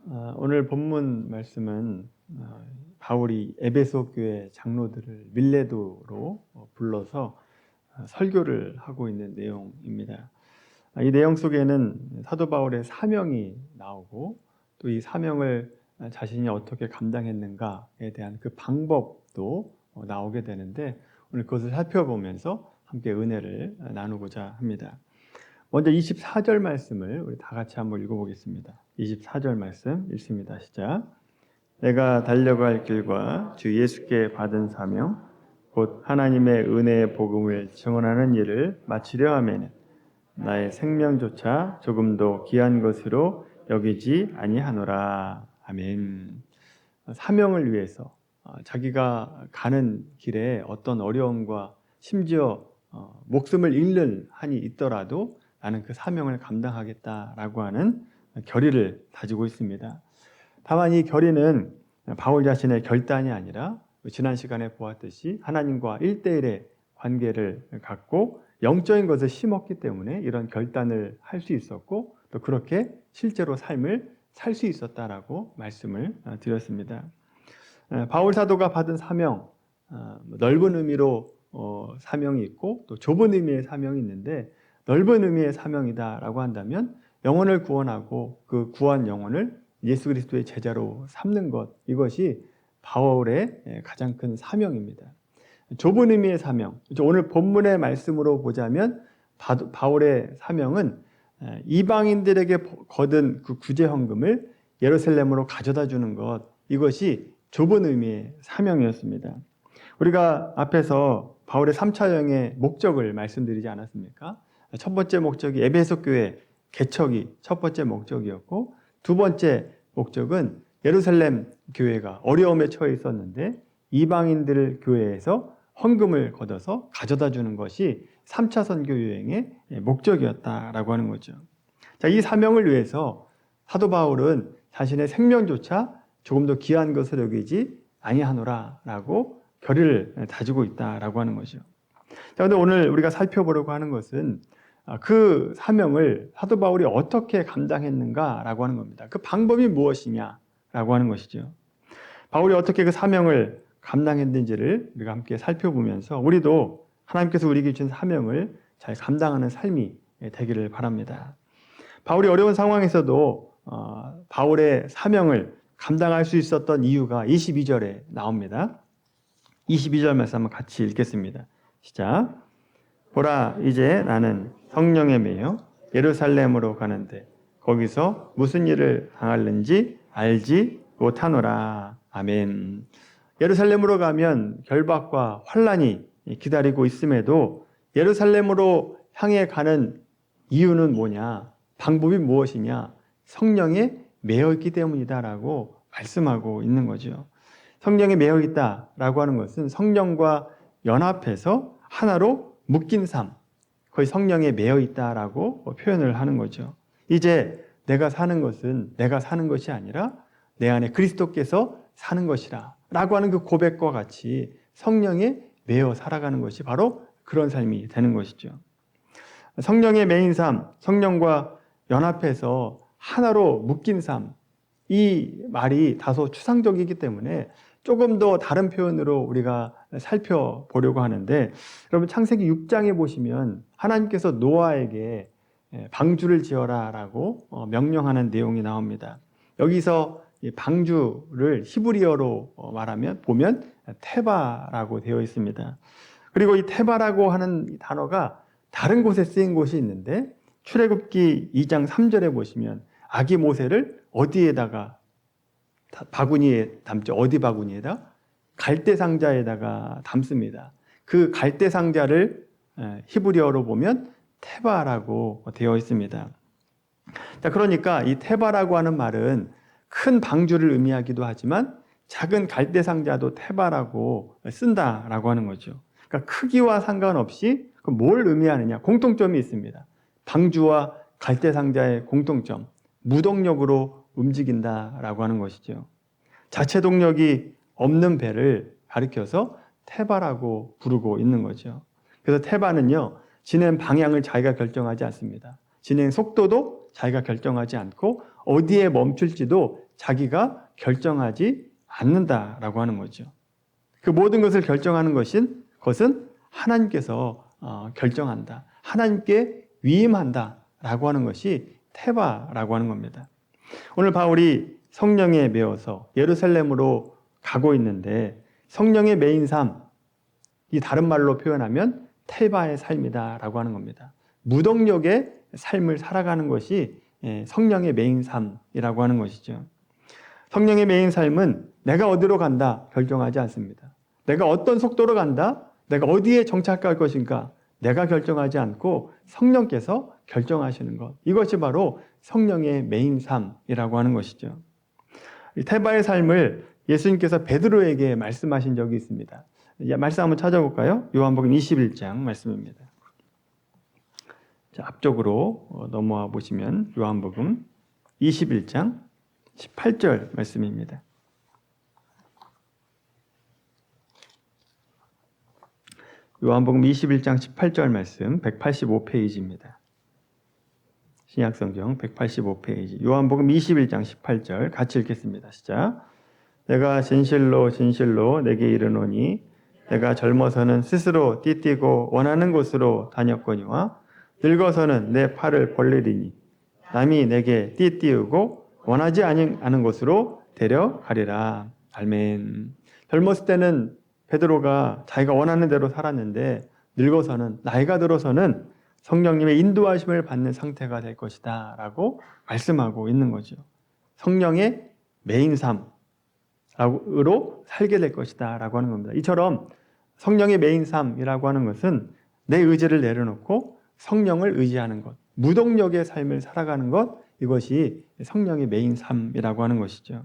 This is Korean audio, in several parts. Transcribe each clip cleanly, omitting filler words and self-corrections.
오늘 본문 말씀은 바울이 에베소 교회 장로들을 밀레도로 불러서 설교를 하고 있는 내용입니다. 이 내용 속에는 사도 바울의 사명이 나오고 또 이 사명을 자신이 어떻게 감당했는가에 대한 그 방법도 나오게 되는데 오늘 그것을 살펴보면서 함께 은혜를 나누고자 합니다. 먼저 24절 말씀을 우리 다 같이 한번 읽어보겠습니다. 24절 말씀 읽습니다. 시작. 내가 달려갈 길과 주 예수께 받은 사명 곧 하나님의 은혜의 복음을 증언하는 일을 마치려 하면은 나의 생명조차 조금도 귀한 것으로 여기지 아니하노라. 아멘. 사명을 위해서 자기가 가는 길에 어떤 어려움과 심지어 목숨을 잃는 한이 있더라도 나는 그 사명을 감당하겠다라고 하는 결의를 다지고 있습니다. 다만 이 결의는 바울 자신의 결단이 아니라 지난 시간에 보았듯이 하나님과 1대1의 관계를 갖고 영적인 것을 심었기 때문에 이런 결단을 할 수 있었고 또 그렇게 실제로 삶을 살 수 있었다라고 말씀을 드렸습니다. 바울 사도가 받은 사명, 넓은 의미로 사명이 있고 또 좁은 의미의 사명이 있는데 넓은 의미의 사명이다라고 한다면 영혼을 구원하고 그 구원 영혼을 예수 그리스도의 제자로 삼는 것, 이것이 바울의 가장 큰 사명입니다. 좁은 의미의 사명, 오늘 본문의 말씀으로 보자면 바울의 사명은 이방인들에게 거둔 그 구제 헌금을 예루살렘으로 가져다 주는 것, 이것이 좁은 의미의 사명이었습니다. 우리가 앞에서 바울의 3차 여행의 목적을 말씀드리지 않았습니까? 첫 번째 목적이 에베소 교회 개척이 첫 번째 목적이었고 두 번째 목적은 예루살렘 교회가 어려움에 처해 있었는데 이방인들 교회에서 헌금을 걷어서 가져다 주는 것이 3차 선교 여행의 목적이었다라고 하는 거죠. 자, 이 사명을 위해서 사도 바울은 자신의 생명조차 조금 더 귀한 것을 여기지 아니하노라라고 결의를 다지고 있다라고 하는 거죠. 자, 근데 오늘 우리가 살펴보려고 하는 것은 그 사명을 사도 바울이 어떻게 감당했는가라고 하는 겁니다. 그 방법이 무엇이냐라고 하는 것이죠. 바울이 어떻게 그 사명을 감당했는지를 우리가 함께 살펴보면서 우리도 하나님께서 우리에게 주신 사명을 잘 감당하는 삶이 되기를 바랍니다. 바울이 어려운 상황에서도 바울의 사명을 감당할 수 있었던 이유가 22절에 나옵니다. 22절 말씀 한번 같이 읽겠습니다. 시작. 보라, 이제 나는 성령에 매여 예루살렘으로 가는데 거기서 무슨 일을 당할는지 알지 못하노라. 아멘. 예루살렘으로 가면 결박과 환난이 기다리고 있음에도 예루살렘으로 향해 가는 이유는 뭐냐? 방법이 무엇이냐? 성령에 매여 있기 때문이다라고 말씀하고 있는 거죠. 성령에 매여 있다라고 하는 것은 성령과 연합해서 하나로 묶인 삶, 거의 성령에 매여 있다라고 표현을 하는 거죠. 이제 내가 사는 것은 내가 사는 것이 아니라 내 안에 그리스도께서 사는 것이라 라고 하는 그 고백과 같이 성령에 매여 살아가는 것이 바로 그런 삶이 되는 것이죠. 성령에 매인 삶, 성령과 연합해서 하나로 묶인 삶, 이 말이 다소 추상적이기 때문에 조금 더 다른 표현으로 우리가 살펴보려고 하는데, 여러분 창세기 6장에 보시면 하나님께서 노아에게 방주를 지어라 라고 명령하는 내용이 나옵니다. 여기서 방주를 히브리어로 말하면 보면 테바라고 되어 있습니다. 그리고 이 테바라고 하는 단어가 다른 곳에 쓰인 곳이 있는데 출애굽기 2장 3절에 보시면 아기 모세를 어디에다가 바구니에 담죠. 어디 바구니에다? 갈대 상자에다가 담습니다. 그 갈대 상자를 히브리어로 보면 테바라고 되어 있습니다. 자, 그러니까 이 테바라고 하는 말은 큰 방주를 의미하기도 하지만 작은 갈대 상자도 테바라고 쓴다라고 하는 거죠. 그러니까 크기와 상관없이 뭘 의미하느냐? 공통점이 있습니다. 방주와 갈대 상자의 공통점, 무동력으로 움직인다라고 하는 것이죠. 자체 동력이 없는 배를 가리켜서 테바라고 부르고 있는 거죠. 그래서 테바는요, 진행 방향을 자기가 결정하지 않습니다. 진행 속도도 자기가 결정하지 않고 어디에 멈출지도 자기가 결정하지 않는다라고 하는 거죠. 그 모든 것을 결정하는 것은 하나님께서 결정한다. 하나님께 위임한다라고 하는 것이 테바라고 하는 겁니다. 오늘 바울이 성령에 매여서 예루살렘으로 가고 있는데 성령의 매인 삶, 이 다른 말로 표현하면 테바의 삶이다라고 하는 겁니다. 무동력의 삶을 살아가는 것이 성령의 매인 삶이라고 하는 것이죠. 성령의 매인 삶은 내가 어디로 간다 결정하지 않습니다. 내가 어떤 속도로 간다, 내가 어디에 정착할 것인가 내가 결정하지 않고 성령께서 결정하시는 것. 이것이 바로 성령의 매인 삶이라고 하는 것이죠. 이 테바의 삶을 예수님께서 베드로에게 말씀하신 적이 있습니다. 말씀 한번 찾아볼까요? 요한복음 21장 말씀입니다. 자, 앞쪽으로 넘어와 보시면 요한복음 21장 18절 말씀입니다. 요한복음 21장 18절 말씀 185페이지입니다. 신약성경 185페이지 요한복음 21장 18절 같이 읽겠습니다. 시작. 내가 진실로 진실로 내게 이르노니 내가 젊어서는 스스로 띠띠고 원하는 곳으로 다녔거니와 늙어서는 내 팔을 벌리리니 남이 내게 띠띠우고 원하지 않은 곳으로 데려가리라. 아멘. 젊었을 때는 베드로가 자기가 원하는 대로 살았는데 늙어서는 나이가 들어서는 성령님의 인도하심을 받는 상태가 될 것이다 라고 말씀하고 있는 거죠. 성령의 매인 삶으로 살게 될 것이다 라고 하는 겁니다. 이처럼 성령의 매인 삶이라고 하는 것은 내 의지를 내려놓고 성령을 의지하는 것, 무동력의 삶을 살아가는 것, 이것이 성령의 매인 삶이라고 하는 것이죠.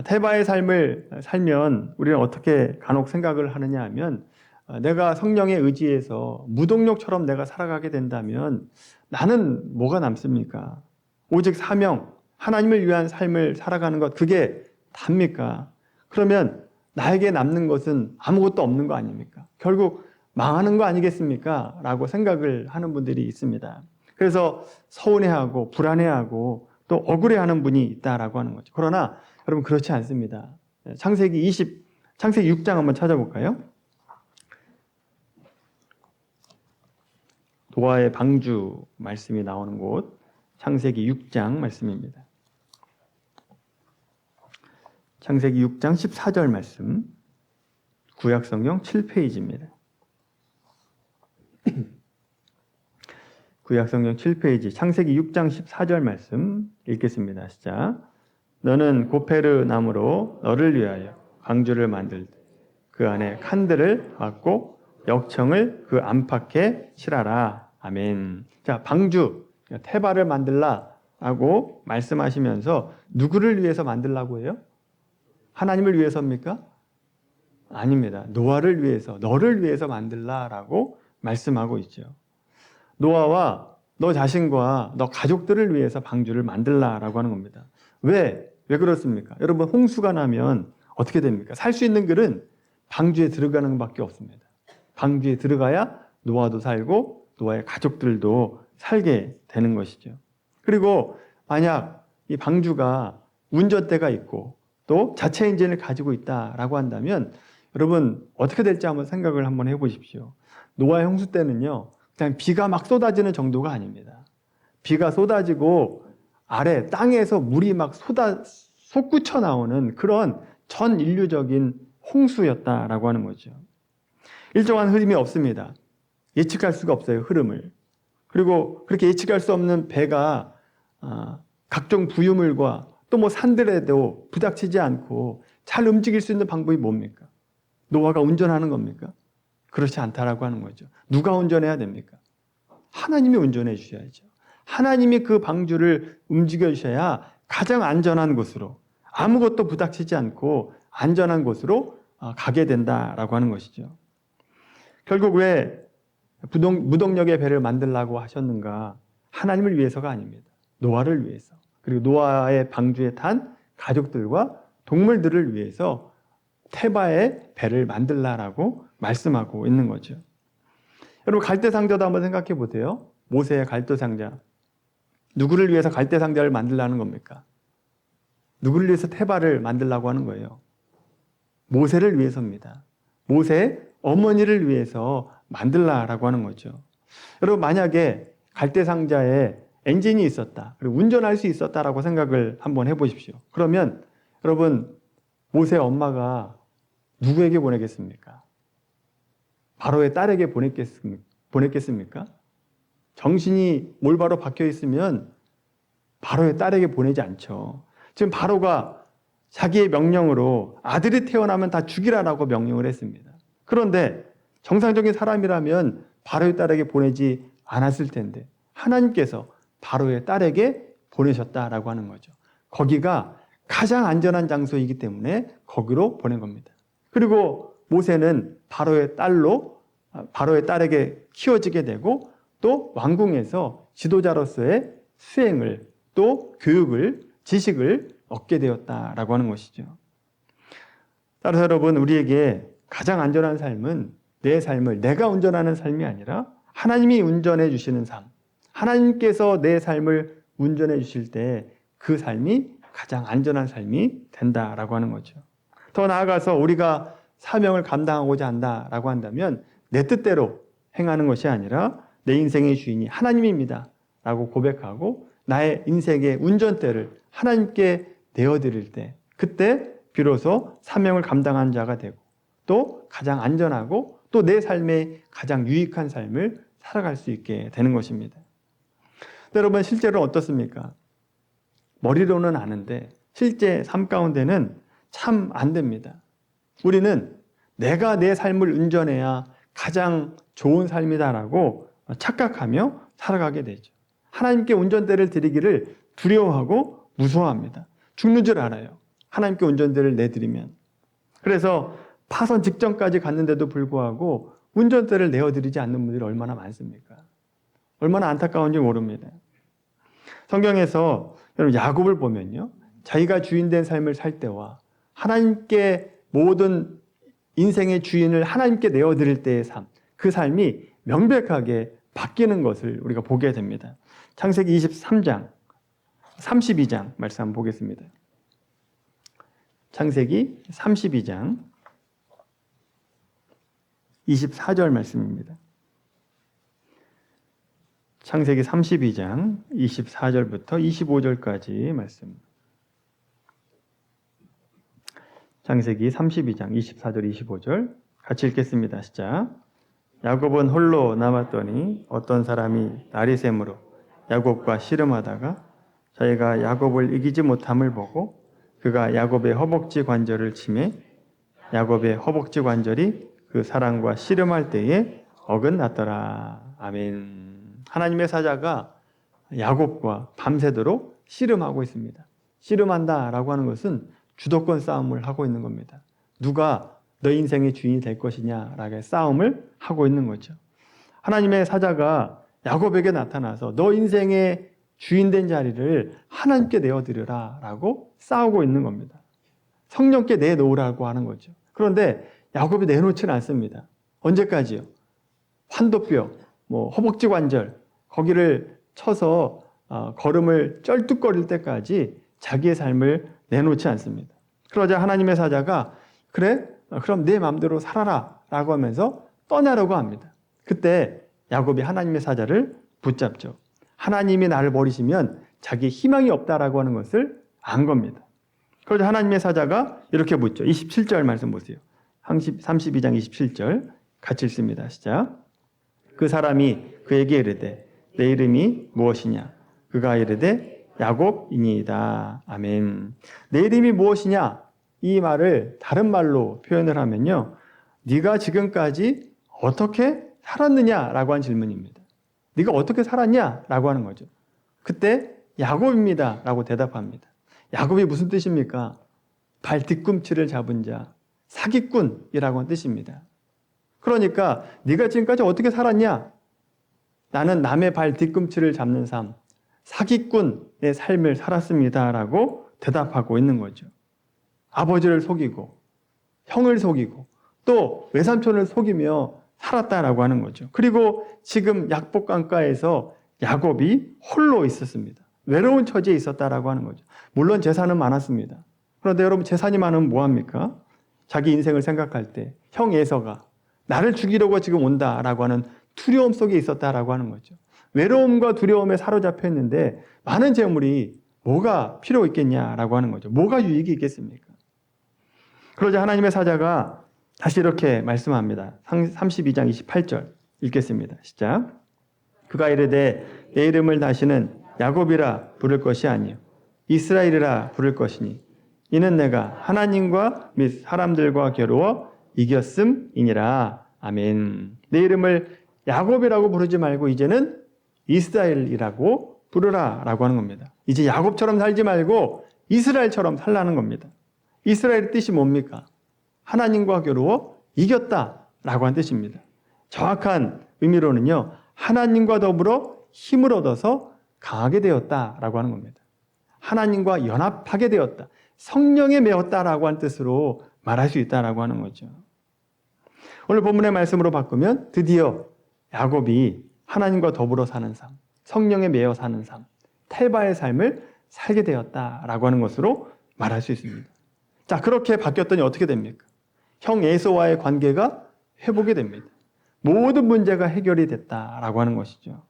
테바의 삶을 살면 우리는 어떻게 간혹 생각을 하느냐 하면 내가 성령의 의지에서 무동력처럼 내가 살아가게 된다면 나는 뭐가 남습니까? 오직 사명, 하나님을 위한 삶을 살아가는 것, 그게 답니까? 그러면 나에게 남는 것은 아무것도 없는 거 아닙니까? 결국 망하는 거 아니겠습니까? 라고 생각을 하는 분들이 있습니다. 그래서 서운해하고 불안해하고 또 억울해하는 분이 있다라고 하는 거죠. 그러나 여러분 그렇지 않습니다. 창세기 6장 한번 찾아볼까요? 노아의 방주 말씀이 나오는 곳 창세기 6장 말씀입니다. 창세기 6장 14절 말씀 구약성경 7페이지입니다. 구약성경 7페이지 창세기 6장 14절 말씀 읽겠습니다. 시작. 너는 고페르 나무로 너를 위하여 방주를 만들 그 안에 칸들을 막고 역청을 그 안팎에 칠하라. 아멘. 자, 방주, 테바를 만들라라고 말씀하시면서 누구를 위해서 만들라고 해요? 하나님을 위해서입니까? 아닙니다. 노아를 위해서, 너를 위해서 만들라라고 말씀하고 있죠. 노아와 너 자신과 너 가족들을 위해서 방주를 만들라라고 하는 겁니다. 왜 그렇습니까? 여러분, 홍수가 나면 어떻게 됩니까? 살 수 있는 길은 방주에 들어가는 것밖에 없습니다. 방주에 들어가야 노아도 살고 노아의 가족들도 살게 되는 것이죠. 그리고 만약 이 방주가 운전대가 있고 또 자체 엔진을 가지고 있다라고 한다면 여러분 어떻게 될지 한번 생각을 한번 해보십시오. 노아의 홍수 때는요, 그냥 비가 막 쏟아지는 정도가 아닙니다. 비가 쏟아지고 아래 땅에서 물이 막 솟구쳐 나오는 그런 전 인류적인 홍수였다라고 하는 거죠. 일정한 흐름이 없습니다. 예측할 수가 없어요, 흐름을. 그리고 그렇게 예측할 수 없는 배가 각종 부유물과 또 뭐 산들에도 부닥치지 않고 잘 움직일 수 있는 방법이 뭡니까? 노아가 운전하는 겁니까? 그렇지 않다라고 하는 거죠. 누가 운전해야 됩니까? 하나님이 운전해 주셔야죠. 하나님이 그 방주를 움직여 주셔야 가장 안전한 곳으로, 아무것도 부닥치지 않고 안전한 곳으로 가게 된다라고 하는 것이죠. 결국 왜 무동력의 배를 만들라고 하셨는가? 하나님을 위해서가 아닙니다. 노아를 위해서. 그리고 노아의 방주에 탄 가족들과 동물들을 위해서 테바의 배를 만들라라고 말씀하고 있는 거죠. 여러분, 갈대상자도 한번 생각해 보세요. 모세의 갈대상자. 누구를 위해서 갈대상자를 만들라는 겁니까? 누구를 위해서 테발을 만들려고 하는 거예요? 모세를 위해서입니다. 모세 어머니를 위해서 만들라라고 하는 거죠. 여러분, 만약에 갈대상자에 엔진이 있었다, 그리고 운전할 수 있었다라고 생각을 한번 해보십시오. 그러면 여러분, 모세 엄마가 누구에게 보내겠습니까? 바로의 딸에게 보냈겠습니까? 정신이 몰바로 박혀 있으면 바로의 딸에게 보내지 않죠. 지금 바로가 자기의 명령으로 아들이 태어나면 다 죽이라라고 명령을 했습니다. 그런데 정상적인 사람이라면 바로의 딸에게 보내지 않았을 텐데 하나님께서 바로의 딸에게 보내셨다라고 하는 거죠. 거기가 가장 안전한 장소이기 때문에 거기로 보낸 겁니다. 그리고 모세는 바로의 딸에게 키워지게 되고 또 왕궁에서 지도자로서의 수행을 또 교육을 지식을 얻게 되었다라고 하는 것이죠. 따라서 여러분, 우리에게 가장 안전한 삶은 내 삶을 내가 운전하는 삶이 아니라 하나님이 운전해 주시는 삶, 하나님께서 내 삶을 운전해 주실 때 그 삶이 가장 안전한 삶이 된다라고 하는 거죠. 더 나아가서 우리가 사명을 감당하고자 한다라고 한다면 내 뜻대로 행하는 것이 아니라 내 인생의 주인이 하나님입니다 라고 고백하고 나의 인생의 운전대를 하나님께 내어드릴 때, 그때 비로소 사명을 감당한 자가 되고 또 가장 안전하고 또 내 삶에 가장 유익한 삶을 살아갈 수 있게 되는 것입니다. 여러분, 실제로 어떻습니까? 머리로는 아는데 실제 삶 가운데는 참 안 됩니다. 우리는 내가 내 삶을 운전해야 가장 좋은 삶이다라고 착각하며 살아가게 되죠. 하나님께 운전대를 드리기를 두려워하고 무서워합니다. 죽는 줄 알아요. 하나님께 운전대를 내드리면. 그래서 파선 직전까지 갔는데도 불구하고 운전대를 내어드리지 않는 분들이 얼마나 많습니까? 얼마나 안타까운지 모릅니다. 성경에서 여러분, 야곱을 보면요, 자기가 주인된 삶을 살 때와 하나님께 모든 인생의 주인을 하나님께 내어드릴 때의 삶, 그 삶이 명백하게 바뀌는 것을 우리가 보게 됩니다. 창세기 23장, 32장 말씀 한번 보겠습니다. 창세기 32장 24절 말씀입니다. 창세기 32장 24절부터 25절까지 말씀. 창세기 32장 24절 25절 같이 읽겠습니다. 시작. 야곱은 홀로 남았더니 어떤 사람이 나리샘으로 야곱과 씨름하다가 자기가 야곱을 이기지 못함을 보고 그가 야곱의 허벅지 관절을 치매 야곱의 허벅지 관절이 그 사람과 씨름할 때에 어긋났더라. 아멘. 하나님의 사자가 야곱과 밤새도록 씨름하고 있습니다. 씨름한다라고 하는 것은 주도권 싸움을 하고 있는 겁니다. 누가 너 인생의 주인이 될 것이냐라고 싸움을 하고 있는 거죠. 하나님의 사자가 야곱에게 나타나서 너 인생의 주인된 자리를 하나님께 내어드려라 라고 싸우고 있는 겁니다. 성령께 내놓으라고 하는 거죠. 그런데 야곱이 내놓지는 않습니다. 언제까지요? 환도뼈, 허벅지 관절, 거기를 쳐서 걸음을 쩔뚝거릴 때까지 자기의 삶을 내놓지 않습니다. 그러자 하나님의 사자가 그래? 그럼 내 마음대로 살아라 라고 하면서 떠나려고 합니다. 그때 야곱이 하나님의 사자를 붙잡죠. 하나님이 나를 버리시면 자기 희망이 없다라고 하는 것을 안 겁니다. 그러자 하나님의 사자가 이렇게 묻죠. 27절 말씀 보세요. 32장 27절 같이 읽습니다. 시작. 그 사람이 그에게 이르되 내 이름이 무엇이냐? 그가 이르되 야곱이니이다. 아멘. 내 이름이 무엇이냐? 이 말을 다른 말로 표현을 하면요, 네가 지금까지 어떻게 살았느냐라고 한 질문입니다. 네가 어떻게 살았냐라고 하는 거죠. 그때 야곱입니다 라고 대답합니다. 야곱이 무슨 뜻입니까? 발 뒤꿈치를 잡은 자, 사기꾼이라고 하는 뜻입니다. 그러니까 네가 지금까지 어떻게 살았냐? 나는 남의 발 뒤꿈치를 잡는 삶, 사기꾼의 삶을 살았습니다 라고 대답하고 있는 거죠. 아버지를 속이고 형을 속이고 또 외삼촌을 속이며 살았다라고 하는 거죠. 그리고 지금 약복강가에서 야곱이 홀로 있었습니다. 외로운 처지에 있었다라고 하는 거죠. 물론 재산은 많았습니다. 그런데 여러분 재산이 많으면 뭐합니까? 자기 인생을 생각할 때 형 에서가 나를 죽이려고 지금 온다라고 하는 두려움 속에 있었다라고 하는 거죠. 외로움과 두려움에 사로잡혀 있는데 많은 재물이 뭐가 필요 있겠냐라고 하는 거죠. 뭐가 유익이 있겠습니까? 그러자 하나님의 사자가 다시 이렇게 말씀합니다. 32장 28절 읽겠습니다. 시작. 그가 이르되 내 이름을 다시는 야곱이라 부를 것이 아니요 이스라엘이라 부를 것이니 이는 내가 하나님과 및 사람들과 겨루어 이겼음이니라. 아멘. 내 이름을 야곱이라고 부르지 말고 이제는 이스라엘이라고 부르라 라고 하는 겁니다. 이제 야곱처럼 살지 말고 이스라엘처럼 살라는 겁니다. 이스라엘의 뜻이 뭡니까? 하나님과 겨루어 이겼다라고 하는 뜻입니다. 정확한 의미로는요, 하나님과 더불어 힘을 얻어서 강하게 되었다라고 하는 겁니다. 하나님과 연합하게 되었다. 성령에 매었다라고 하는 뜻으로 말할 수 있다라고 하는 거죠. 오늘 본문의 말씀으로 바꾸면 드디어 야곱이 하나님과 더불어 사는 삶, 성령에 매여 사는 삶, 텔바의 삶을 살게 되었다라고 하는 것으로 말할 수 있습니다. 자, 그렇게 바뀌었더니 어떻게 됩니까? 형 에서와의 관계가 회복이 됩니다. 모든 문제가 해결이 됐다라고 하는 것이죠.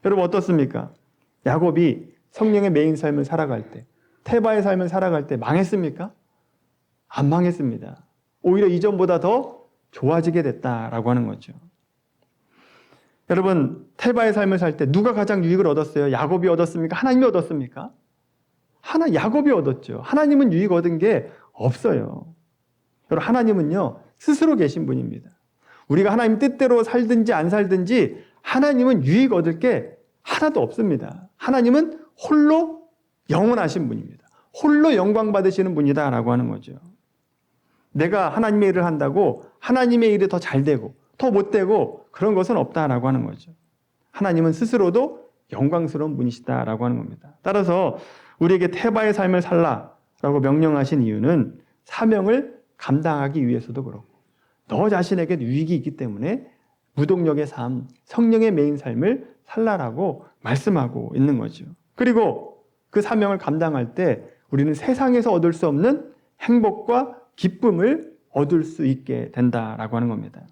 여러분 어떻습니까? 야곱이 성령의 매인 삶을 살아갈 때, 텔바의 삶을 살아갈 때 망했습니까? 안 망했습니다. 오히려 이전보다 더 좋아지게 됐다라고 하는 거죠. 여러분, 텔바의 삶을 살 때 누가 가장 유익을 얻었어요? 야곱이 얻었습니까? 하나님이 얻었습니까? 야곱이 얻었죠. 하나님은 유익 얻은 게 없어요. 여러분, 하나님은요, 스스로 계신 분입니다. 우리가 하나님 뜻대로 살든지 안 살든지 하나님은 유익 얻을 게 하나도 없습니다. 하나님은 홀로 영원하신 분입니다. 홀로 영광 받으시는 분이다라고 하는 거죠. 내가 하나님의 일을 한다고 하나님의 일이 더 잘 되고 더 못 되고 그런 것은 없다라고 하는 거죠. 하나님은 스스로도 영광스러운 분이시다라고 하는 겁니다. 따라서 우리에게 태바의 삶을 살라라고 명령하신 이유는 사명을 감당하기 위해서도 그렇고 너 자신에게 유익이 있기 때문에 무동력의 삶, 성령의 매인 삶을 살라라고 말씀하고 있는 거죠. 그리고 그 사명을 감당할 때 우리는 세상에서 얻을 수 없는 행복과 기쁨을 얻을 수 있게 된다라고 하는 겁니다.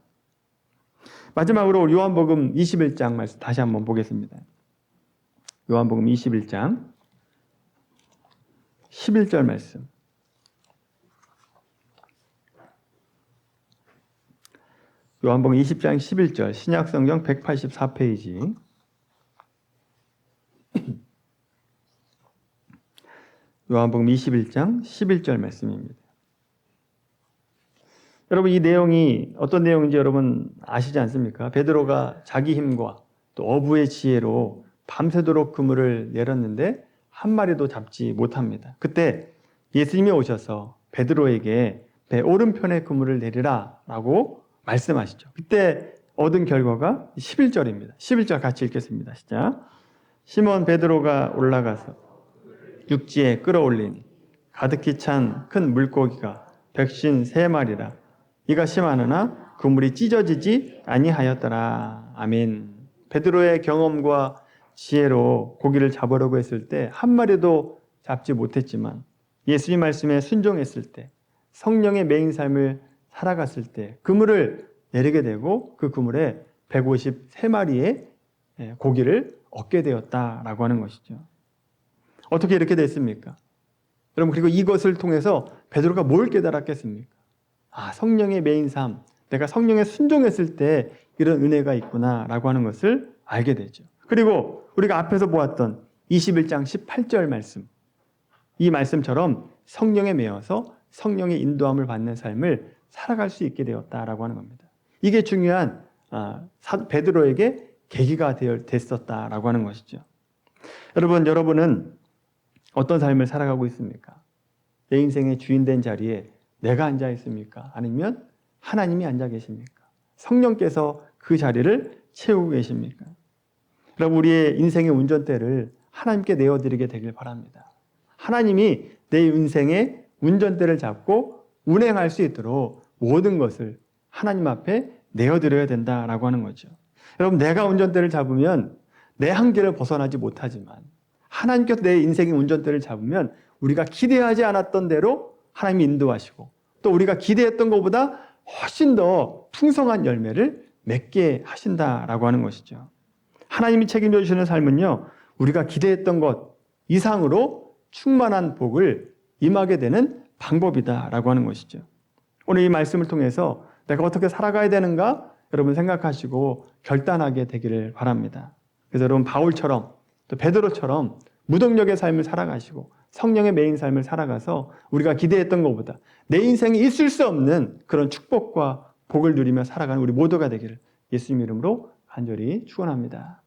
마지막으로 요한복음 21장 말씀 다시 한번 보겠습니다. 요한복음 21장 11절 말씀. 요한복음 20장 11절 신약성경 184페이지. 요한복음 21장 11절 말씀입니다. 여러분, 이 내용이 어떤 내용인지 여러분 아시지 않습니까? 베드로가 자기 힘과 또 어부의 지혜로 밤새도록 그물을 내렸는데 한 마리도 잡지 못합니다. 그때 예수님이 오셔서 베드로에게 배 오른편에 그물을 내리라 라고 말씀하시죠. 그때 얻은 결과가 11절입니다. 11절 같이 읽겠습니다. 시작. 시몬 베드로가 올라가서 육지에 끌어올리니 가득히 찬 큰 물고기가 153마리라 이가 심하느나 그물이 찢어지지 아니하였더라. 아멘. 베드로의 경험과 지혜로 고기를 잡으려고 했을 때 한 마리도 잡지 못했지만 예수님 말씀에 순종했을 때 성령의 매인 삶을 살아갔을 때 그물을 내리게 되고 그 그물에 153마리의 고기를 얻게 되었다라고 하는 것이죠. 어떻게 이렇게 됐습니까? 여러분, 그리고 이것을 통해서 베드로가 뭘 깨달았겠습니까? 성령의 매인 삶, 내가 성령에 순종했을 때 이런 은혜가 있구나라고 하는 것을 알게 되죠. 그리고 우리가 앞에서 보았던 21장 18절 말씀, 이 말씀처럼 성령에 매여서 성령의 인도함을 받는 삶을 살아갈 수 있게 되었다라고 하는 겁니다. 이게 중요한 베드로에게 계기가 됐었다라고 하는 것이죠. 여러분은 어떤 삶을 살아가고 있습니까? 내 인생의 주인된 자리에 내가 앉아 있습니까? 아니면 하나님이 앉아 계십니까? 성령께서 그 자리를 채우고 계십니까? 여러분, 우리의 인생의 운전대를 하나님께 내어드리게 되길 바랍니다. 하나님이 내 인생의 운전대를 잡고 운행할 수 있도록 모든 것을 하나님 앞에 내어드려야 된다라고 하는 거죠. 여러분, 내가 운전대를 잡으면 내 한계를 벗어나지 못하지만 하나님께서 내 인생의 운전대를 잡으면 우리가 기대하지 않았던 대로 하나님이 인도하시고 또 우리가 기대했던 것보다 훨씬 더 풍성한 열매를 맺게 하신다라고 하는 것이죠. 하나님이 책임져 주시는 삶은요, 우리가 기대했던 것 이상으로 충만한 복을 임하게 되는 방법이다라고 하는 것이죠. 오늘 이 말씀을 통해서 내가 어떻게 살아가야 되는가 여러분 생각하시고 결단하게 되기를 바랍니다. 그래서 여러분 바울처럼 또 베드로처럼 무동력의 삶을 살아가시고 성령의 매인 삶을 살아가서 우리가 기대했던 것보다 내 인생에 있을 수 없는 그런 축복과 복을 누리며 살아가는 우리 모두가 되기를 예수님 이름으로 간절히 축원합니다.